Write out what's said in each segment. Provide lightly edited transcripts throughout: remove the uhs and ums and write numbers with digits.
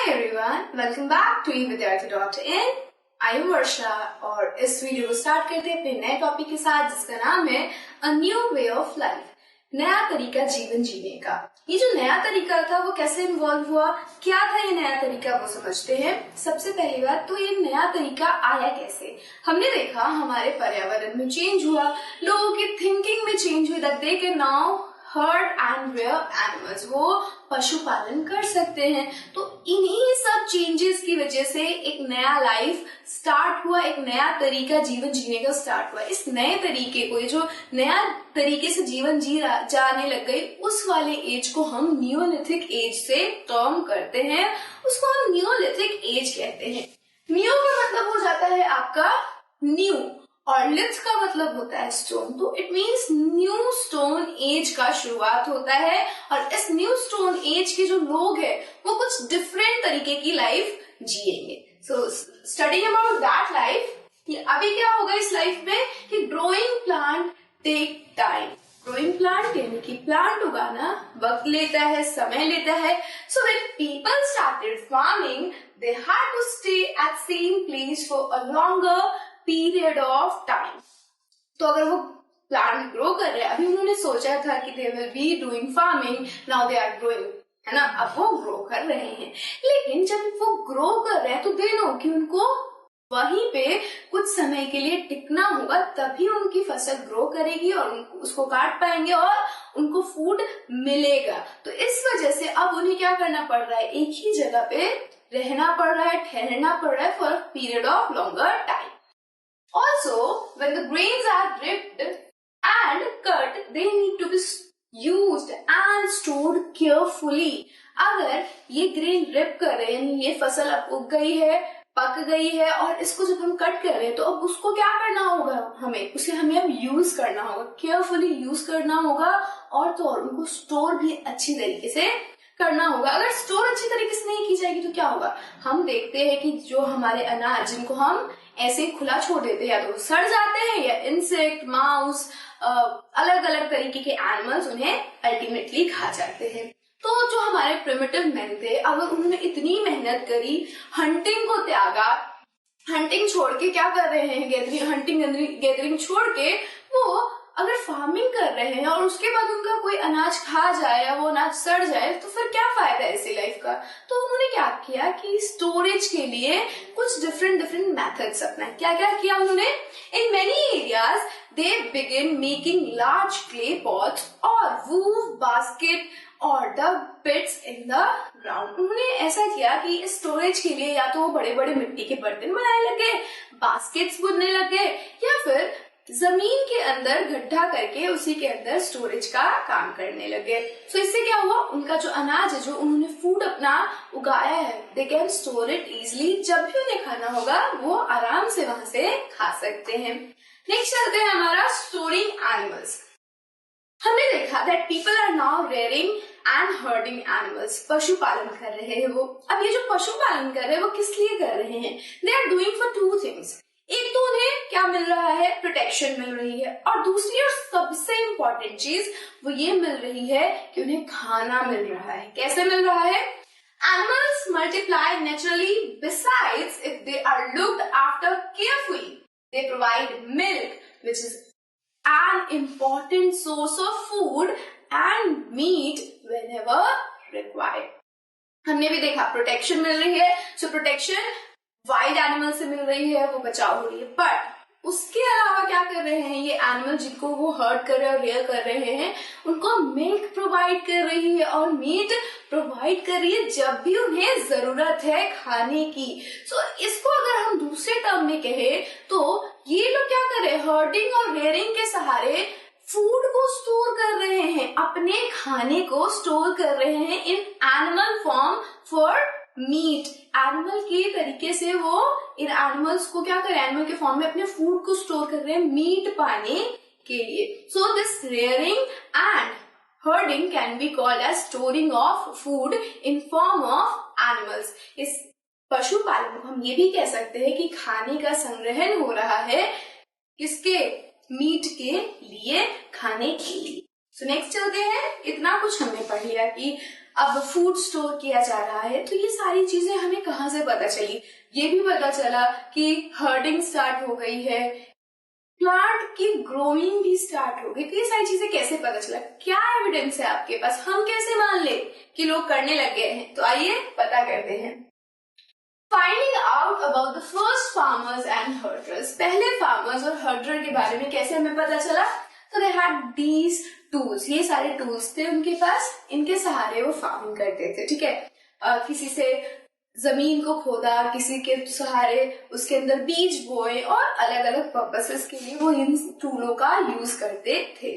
Hi everyone, welcome back to विद्यार्थी.in। I am Varsha और इस वीडियो को स्टार्ट करते हैं अपने नए टॉपिक के साथ जिसका नाम है a new way of life, नया तरीका जीवन जीने का। ये जो नया तरीका था वो कैसे इन्वॉल्व हुआ, क्या था ये नया तरीका, वो समझते हैं। सबसे पहली बात तो ये नया तरीका आया कैसे। हमने देखा हमारे पर्यावरण में चेंज हुआ, लोगों की थिंकिंग में चेंज हुई that they can now herd and rear animals, वो पशुपालन कर सकते हैं। तो इन्हीं सब चेंजेस की वजह से एक नया लाइफ स्टार्ट हुआ, एक नया तरीका जीवन जीने का स्टार्ट हुआ। इस नए तरीके को, ये जो नया तरीके से जीवन जाने लग गई, उस वाले एज को हम नियोलिथिक एज से टर्म करते हैं, उसको हम नियोलिथिक एज कहते हैं। नियो का मतलब हो जाता है आपका न्यू और लिथ का मतलब होता है स्टोन, तो it means new stone age का शुरुआत होता है। और इस न्यू स्टोन एज के जो लोग हैं वो कुछ डिफरेंट तरीके की लाइफ जिएंगे। So studying about that life, अभी क्या होगा इस लाइफ में कि growing plant take time. Growing plant यानी कि प्लांट उगाना वक्त लेता है, समय लेता है। So when people started farming they had to stay at same place for a longer period of time. तो अगर वो प्लांट ग्रो कर रहे हैं, अभी उन्होंने सोचा था कि they will be doing farming, now they are growing, है ना, अब वो ग्रो कर रहे हैं। लेकिन जब वो ग्रो कर रहे हैं तो दे नो कि उनको वहीं पे कुछ समय के लिए टिकना होगा, तभी उनकी फसल ग्रो करेगी और उसको काट पाएंगे और उनको फूड मिलेगा। तो इस वजह से अब उन्हें क्या करना पड़ रहा है, एक ही जगह पे रहना पड़ रहा है, ठहरना पड़ रहा है for period of longer time. Also, when the grains are ripped and cut, they need to be used and stored carefully. अगर ये ग्रेन रिप कर रहे हैं, ये फसल अब उग गई है, पक गई है, और इसको जब हम कट कर रहे हैं तो अब उसको क्या करना होगा, हमें अब यूज करना होगा, केयरफुली यूज करना होगा, और तो और उनको स्टोर भी अच्छी तरीके से करना होगा। अगर स्टोर अच्छी तरीके से नहीं की जाएगी तो क्या होगा, हम देखते हैं कि जो हमारे अनाज जिनको हम ऐसे खुला छोड़ देते हैं, या तो सड़ जाते हैं या इंसेक्ट, माउस, अलग अलग तरीके के एनिमल्स उन्हें अल्टीमेटली खा जाते हैं। तो जो हमारे प्रिमिटिव मैन थे, अगर उन्होंने इतनी मेहनत करी, हंटिंग को त्यागा, हंटिंग छोड़ के क्या कर रहे हैं, गैदरिंग छोड़ के वो अगर फार्मिंग कर रहे हैं और उसके बाद उनका कोई अनाज खा जाए या वो अनाज सड़ जाए तो फिर क्या फायदा है ऐसी लाइफ का। तो उन्होंने क्या किया कि स्टोरेज के लिए कुछ डिफरेंट मेथड्स अपनाए। क्या क्या किया उन्होंने, in many areas they begin making large clay pots और वूव बास्केट और द पिट्स इन द ग्राउंड। उन्होंने ऐसा किया कि स्टोरेज के लिए या तो वो बड़े बड़े मिट्टी के बर्तन बनाने लगे, बास्केट्स बुनने लगे, या फिर जमीन के अंदर गड्ढा करके उसी के अंदर स्टोरेज का काम करने लगे। सो इससे क्या हुआ, उनका जो अनाज है, जो उन्होंने फूड अपना उगाया है, they can store it easily. जब भी उन्हें खाना होगा वो आराम से वहां से खा सकते हैं। नेक्स्ट चलते हैं हमारा स्टोरिंग एनिमल्स। हमने देखा that people are now rearing and herding animals, पशुपालन कर रहे हैं वो। अब ये जो पशुपालन कर रहे हैं वो किस लिए कर रहे हैं, they are doing for two things. एक तो उन्हें क्या मिल रहा है, प्रोटेक्शन मिल रही है, और दूसरी और सबसे इम्पोर्टेंट चीज वो ये मिल रही है कि उन्हें खाना मिल रहा है। कैसे मिल रहा है, animals multiply naturally, besides if they are looked after carefully they provide milk which is an important source of food and meat whenever required. हमने भी देखा प्रोटेक्शन मिल रही है, सो प्रोटेक्शन वाइल्ड एनिमल से मिल रही है, वो बचाव हो रही है, बट उसके अलावा क्या कर रहे हैं ये एनिमल जिनको वो हर्ट कर रहे हैं और रेयर कर रहे हैं, उनको मिल्क प्रोवाइड कर रही है और मीट प्रोवाइड कर रही है जब भी उन्हें जरूरत है खाने की। सो इसको अगर हम दूसरे टर्म में कहें तो ये लोग क्या कर रहे हैं, हर्डिंग और रेयरिंग के सहारे फूड को स्टोर कर रहे हैं, अपने खाने को स्टोर कर रहे हैं in animal form for meet. Animal के तरीके से वो इन एनिमल्स को क्या कर रहे हैं, एनिमल के फॉर्म में अपने फूड को स्टोर कर रहे हैं मीट पाने के लिए। So this rearing and herding can be called as storing of food in form of animals. इस पशुपालन को हम ये भी कह सकते हैं कि खाने का संग्रहण हो रहा है किसके, मीट के लिए, खाने के लिए। सो नेक्स्ट चलते हैं। इतना कुछ हमने पढ़ लिया कि अब फूड स्टोर किया जा रहा है। तो ये सारी चीजें हमें कहाँ से पता चली? ये भी पता चला कि हर्डिंग स्टार्ट हो गई है, प्लांट की ग्रोइंग भी स्टार्ट हो गई। तो ये सारी चीजें कैसे पता चला? क्या एविडेंस है आपके पास? हम कैसे मान ले कि लोग करने लग गए हैं? तो आइए पता करते हैं। Finding out about the first farmers and herders. पहले फार्मर्स और हर्डर के बारे में कैसे हमें पता चला? तो दे हैड दीज टूल्स, ये सारे टूल्स थे उनके पास, इनके सहारे वो फार्मिंग करते थे। ठीक है, किसी से जमीन को खोदा, किसी के सहारे उसके अंदर बीज बोए और अलग अलग पर्पसेस के लिए वो इन टूलों का यूज करते थे।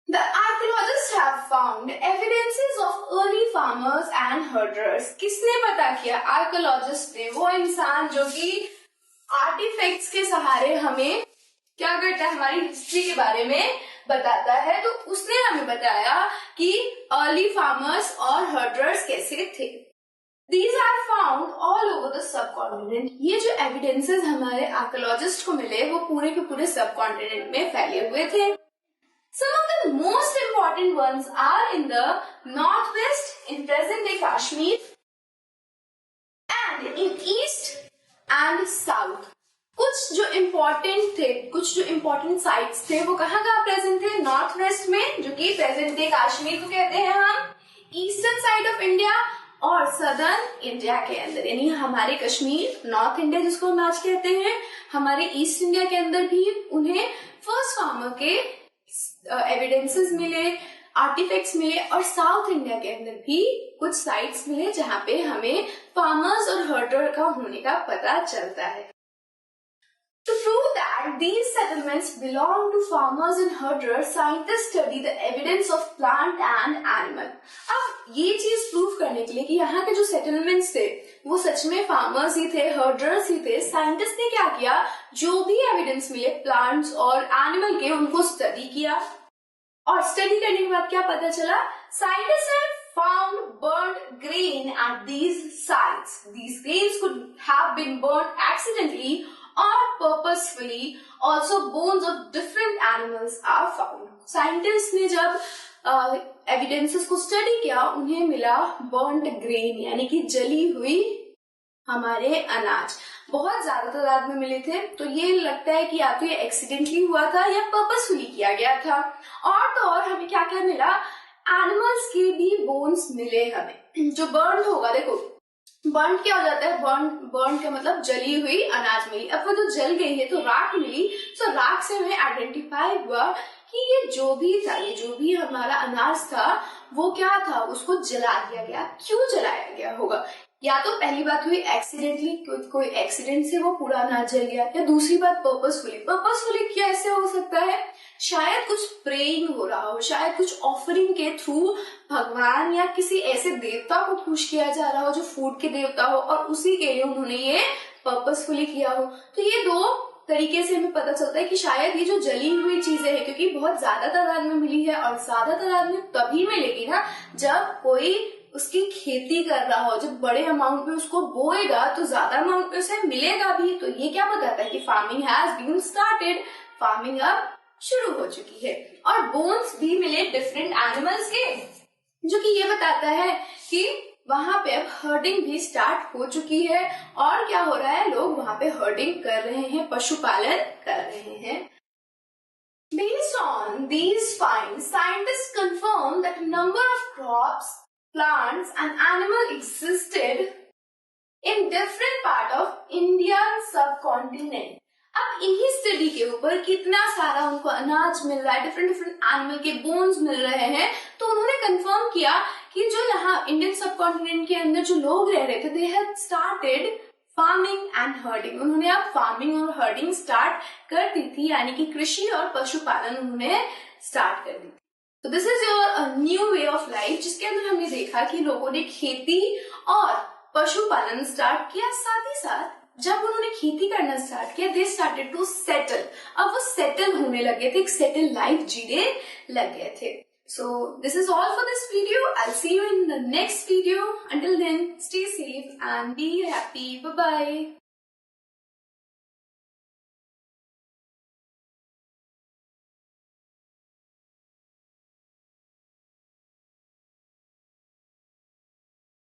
The archaeologists have found evidences of early farmers and herders. किसने पता किया? आर्कियोलॉजिस्ट ने, वो इंसान जो कि आर्टिफैक्ट्स के सहारे हमें क्या करता है, हमारी हिस्ट्री के बारे में बताता है। तो उसने हमें बताया कि अर्ली फार्मर्स और हर्डर्स कैसे थे। These are found all over the subcontinent. ये जो एविडेंसेस हमारे आर्कियोलॉजिस्ट को मिले वो पूरे के पूरे सबकॉन्टिनेंट में फैले हुए थे। Some of the most important ones are in the northwest, in present-day Kashmir, and in east and south. कुछ जो इम्पोर्टेंट थे, कुछ जो इम्पोर्टेंट साइट्स थे वो कहाँ कहाँ प्रेजेंट थे? नॉर्थ वेस्ट में, जो कि प्रेजेंट डे कश्मीर को कहते हैं हम, ईस्टर्न साइड ऑफ इंडिया और सदर्न इंडिया के अंदर, यानी हमारे कश्मीर, नॉर्थ इंडिया जिसको हम आज कहते हैं, हमारे ईस्ट इंडिया के अंदर भी उन्हें फर्स्ट फार्मर के एविडेंसेस मिले, आर्टिफैक्ट्स मिले, और साउथ इंडिया के अंदर भी कुछ साइट्स मिले जहाँ पे हमें फार्मर्स और हर्डर का होने का पता चलता है। To prove that these settlements belong to farmers and herders, scientists study the evidence of plant and animal. अब ये चीज प्रूव करने के लिए कि यहाँ के जो सेटलमेंट्स थे वो सच में फार्मर्स ही थे, हर्डर्स ही थे, साइंटिस्ट ने क्या किया, जो भी एविडेंस मिले प्लांट्स और एनिमल के, उनको स्टडी किया। और स्टडी करने के बाद क्या पता चला? Scientist have found burnt grain at these sites. These grains could have been burnt accidentally or purposefully. Also bones of different animals are found. Scientist ने जब एविडेंसेस को स्टडी किया, उन्हें मिला बर्न्ट ग्रेन, यानी कि जली हुई हमारे अनाज, बहुत ज्यादा तादाद में मिले थे। तो ये लगता है कि या तो ये एक्सीडेंटली हुआ था या पर्पसफुली किया गया था। और तो और हमें क्या क्या मिला? एनिमल्स के भी बोन्स मिले हमें, जो बर्न होगा। देखो बर्न क्या हो जाता है? बर्न का मतलब जली हुई अनाज मिली। अब वो जो जल गई है तो राख मिली, तो राख से हमें आइडेंटिफाई हुआ कि ये जो भी था, ये जो भी हमारा अनाज था वो क्या था, उसको जला दिया गया। क्यों जलाया गया होगा? या तो पहली बात हुई एक्सीडेंटली, कोई एक्सीडेंट से वो पूरा अनाज जल गया, या दूसरी बात पर्पसफुली कैसे हो सकता है? शायद कुछ प्रेइंग हो रहा हो, शायद कुछ ऑफरिंग के थ्रू भगवान या किसी ऐसे देवता को खुश किया जा रहा हो जो फूड के देवता हो, और उसी के लिए उन्होंने ये पर्पसफुली किया हो। तो ये दो तरीके से हमें पता चलता है कि शायद ये जो जली हुई चीजें हैं, क्योंकि बहुत ज्यादा तादाद में मिली है, और ज्यादा तादाद में तभी मिलेगी ना जब कोई उसकी खेती कर रहा हो, जब बड़े अमाउंट में उसको बोएगा तो ज्यादा अमाउंट में उसे मिलेगा भी। तो ये क्या बताता है कि farming has been started, farming अब शुरू हो चुकी है। और बोन्स भी मिले डिफरेंट एनिमल्स के, जो कि ये बताता है कि वहां पे अब हर्डिंग भी स्टार्ट हो चुकी है। और क्या हो रहा है? लोग वहां पे हर्डिंग कर रहे हैं, पशुपालन कर रहे हैं। Based on these finds, scientists confirm that a number of crops, plants and animals existed in different part of Indian subcontinent. अब इन्हीं स्टडी के ऊपर कितना सारा उनको अनाज मिल रहा है, डिफरेंट एनिमल के बोन्स मिल रहे हैं, तो उन्होंने कंफर्म किया कि जो यहाँ इंडियन सबकॉन्टिनेंट के अंदर जो लोग रह रहे थे, they had started farming and herding. उन्होंने अब फार्मिंग और हर्डिंग स्टार्ट कर दी थी, यानी कि कृषि और पशुपालन उन्होंने स्टार्ट कर दी थी। तो this is your new way of life, जिसके अंदर हमने देखा कि लोगों ने खेती और पशुपालन स्टार्ट किया। साथ ही साथ जब उन्होंने खेती करना स्टार्ट किया, दे स्टार्टेड टू सेटल। अब वो सेटल होने लगे थे, एक सेटल लाइफ जीने लग गए थे। So this is all for this video. I'll see you in the next video. Until then, stay safe and be happy. Bye bye.